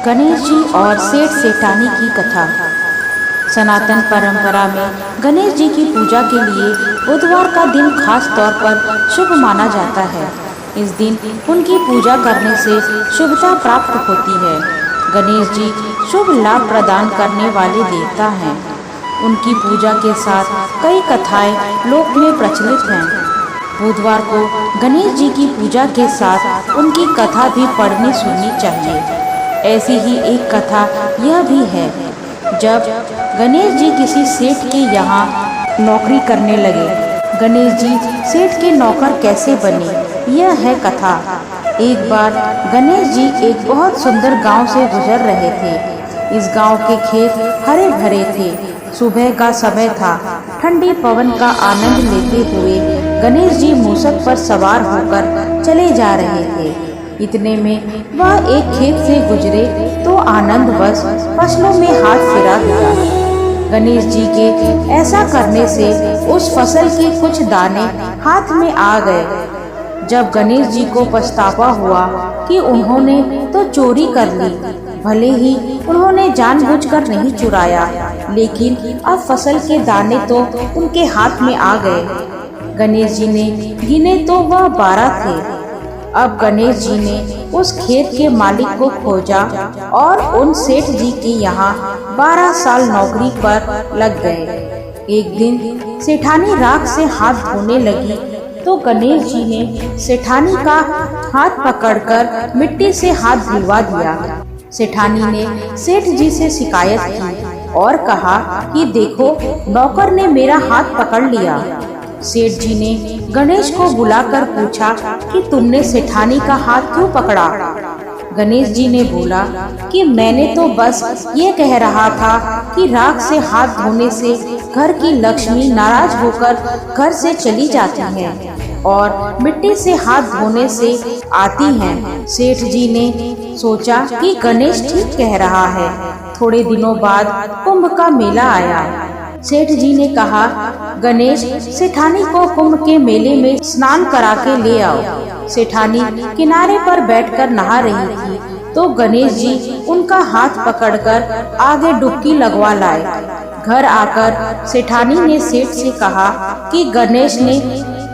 गणेश जी और सेठ सेठानी की कथा। सनातन परंपरा में गणेश जी की पूजा के लिए बुधवार का दिन खास तौर पर शुभ माना जाता है। इस दिन उनकी पूजा करने से शुभता प्राप्त होती है। गणेश जी शुभ लाभ प्रदान करने वाले देवता हैं। उनकी पूजा के साथ कई कथाएं लोक में प्रचलित हैं। बुधवार को गणेश जी की पूजा के साथ उनकी कथा भी पढ़नी सुननी चाहिए। ऐसी ही एक कथा यह भी है। जब गणेश जी किसी सेठ के यहाँ नौकरी करने लगे। गणेश जी सेठ के नौकर कैसे बने, यह है कथा। एक बार गणेश जी एक बहुत सुंदर गांव से गुजर रहे थे। इस गांव के खेत हरे भरे थे। सुबह का समय था। ठंडी पवन का आनंद लेते हुए गणेश जी मूसक पर सवार होकर चले जा रहे थे। इतने में वह एक खेत से गुजरे तो आनंदवश फसलों में हाथ फिरा दिया। गणेश जी के ऐसा करने से उस फसल के कुछ दाने हाथ में आ गए। जब गणेश जी को पछतावा हुआ कि उन्होंने तो चोरी कर ली। भले ही उन्होंने जानबूझकर नहीं चुराया, लेकिन अब फसल के दाने तो उनके हाथ में आ गए। गणेश जी ने गिने तो वह 12 थे। अब गणेश जी ने उस खेत के मालिक को खोजा और उन सेठ जी के यहाँ 12 साल नौकरी पर लग गए। एक दिन सेठानी राख से हाथ धोने लगी तो गणेश जी ने सेठानी का हाथ पकड़कर मिट्टी से हाथ धुलवा दिया। सेठानी ने सेठ जी से शिकायत की और कहा कि देखो, नौकर ने मेरा हाथ पकड़ लिया। सेठ जी ने गणेश को बुलाकर पूछा कि तुमने सेठानी का हाथ क्यों पकड़ा। गणेश जी ने बोला कि मैंने तो बस ये कह रहा था कि राख से हाथ धोने से घर की लक्ष्मी नाराज होकर घर से चली जाती हैं और मिट्टी से हाथ धोने से आती हैं। सेठ जी ने सोचा कि गणेश ठीक कह रहा है। थोड़े दिनों बाद कुंभ का मेला आया। सेठ जी ने कहा, गणेश, सेठानी को कुंभ के मेले में स्नान करा के ले आओ। सेठानी किनारे पर बैठकर नहा रही थी तो गणेश जी उनका हाथ पकड़कर आगे डुबकी लगवा लाए। घर आकर सेठानी ने सेठ से कहा कि गणेश ने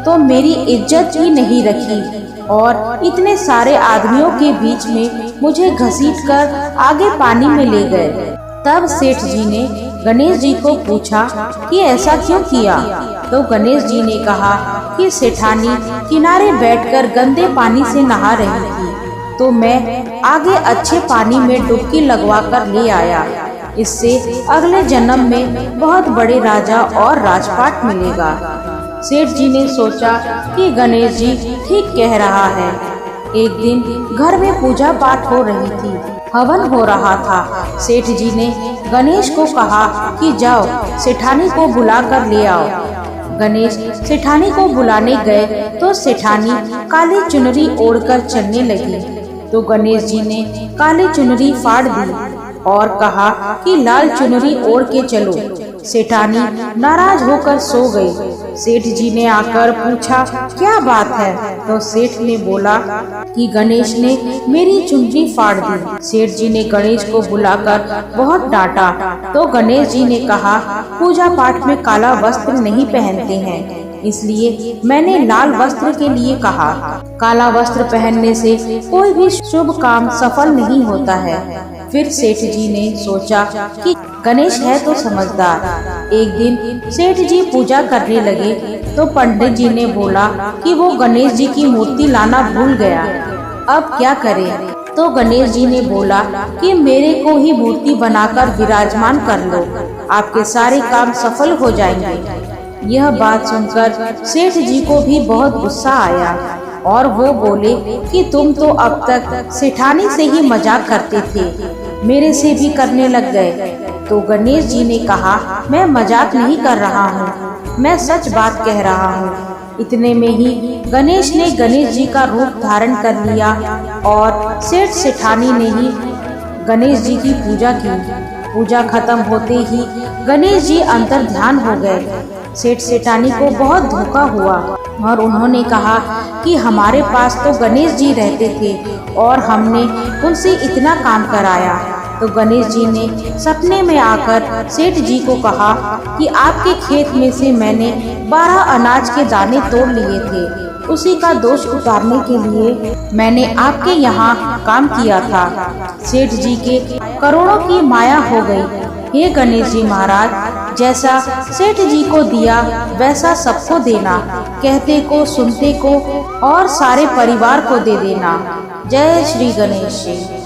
तो मेरी इज्जत ही नहीं रखी और इतने सारे आदमियों के बीच में मुझे घसीटकर आगे पानी में ले गए। तब सेठ जी ने गणेश जी को पूछा कि ऐसा क्यों किया। तो गणेश जी ने कहा कि सेठानी किनारे बैठकर गंदे पानी से नहा रही थी तो मैं आगे अच्छे पानी में डुबकी लगवा कर ले आया। इससे अगले जन्म में बहुत बड़े राजा और राजपाट मिलेगा। सेठ जी ने सोचा कि गणेश जी ठीक कह रहा है। एक दिन घर में पूजा पाठ हो रही थी, हवन हो रहा था। सेठ जी ने गणेश को कहा कि जाओ, सेठानी को बुला कर ले आओ। गणेश सेठानी को बुलाने गए तो सेठानी काली चुनरी ओढ़कर चलने लगी तो गणेश जी ने काली चुनरी फाड़ दी और कहा कि लाल चुनरी ओढ़ के चलो। सेठानी नाराज होकर सो गई। सेठ जी ने आकर पूछा, क्या बात है। तो सेठ ने बोला कि गणेश ने मेरी चुनरी फाड़ दी। सेठ जी ने गणेश को बुलाकर बहुत डांटा तो गणेश जी ने कहा, पूजा पाठ में काला वस्त्र नहीं पहनते हैं, इसलिए मैंने लाल वस्त्र के लिए कहा। काला वस्त्र पहनने से कोई भी शुभ काम सफल नहीं होता है। फिर सेठ जी ने सोचा कि गणेश है तो समझदार। एक दिन सेठ जी पूजा करने लगे तो पंडित जी ने बोला कि वो गणेश जी की मूर्ति लाना भूल गया, अब क्या करें। तो गणेश जी ने बोला कि मेरे को ही मूर्ति बनाकर विराजमान कर लो, आपके सारे काम सफल हो जाएंगे। यह बात सुनकर सेठ जी को भी बहुत गुस्सा आया और वो बोले कि तुम तो अब तक सेठानी से ही मजाक करते थे, मेरे से भी करने लग गए। तो गणेश जी ने कहा, मैं मजाक नहीं कर रहा हूँ, मैं सच बात कह रहा हूँ। इतने में ही गणेश ने गणेश जी का रूप धारण कर लिया और सेठ सेठानी ने ही गणेश जी की पूजा की। पूजा खत्म होते ही गणेश जी अंतर ध्यान हो गए। सेठ सेठानी को बहुत धोखा हुआ और उन्होंने कहा कि हमारे पास तो गणेश जी रहते थे और हमने उनसे इतना काम कराया। तो गणेश जी ने सपने में आकर सेठ जी को कहा कि आपके खेत में से मैंने 12 अनाज के दाने तोड़ लिए थे, उसी का दोष उतारने के लिए मैंने आपके यहाँ काम किया था। सेठ जी के करोड़ों की माया हो गई। हे गणेश जी महाराज, जैसा सेठ जी को दिया वैसा सबको देना, कहते को सुनते को और सारे परिवार को दे देना। जय श्री गणेश जी।